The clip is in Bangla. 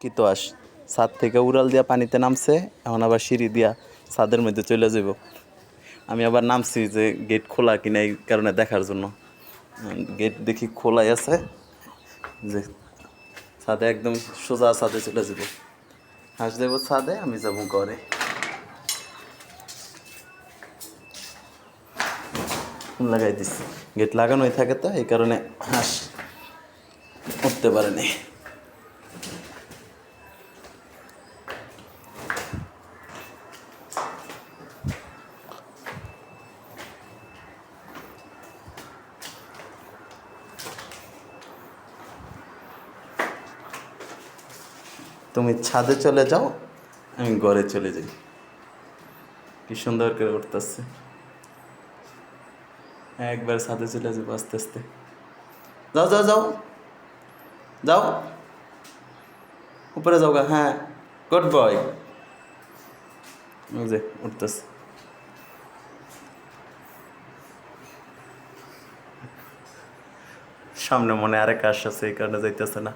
কি তো ছাদ থেকে উড়াল দিয়া পানিতে নামছে, এখন আবার সিঁড়ি দিয়া ছাদের মধ্যে চলে যাব। আমি আবার নামছি যে গেট খোলা কিনা এই কারণে দেখার জন্য। গেট দেখি খোলাই আছে, যে ছাদে একদম সোজা ছাদে চলে যাব। হাঁস দেব ছাদে, আমি যাব ঘরে। লাগাই দিচ্ছি, গেট লাগানোই থাকে তো এই কারণে হাঁস উঠতে পারেনি। তুমি ছাদে চলে যাও, আমি ঘরে চলে যাই। কি সুন্দর করে উঠতেছে। একবার ছাদে চলে যাবো আস্তে আস্তে। যাও যাও যাও যাও, উপরে যাও গা। হ্যাঁ, গুড বয়। যে উঠতেছে। সামনে মনে আরেক হাঁস আছে, এই কারণে যাইতেছে না।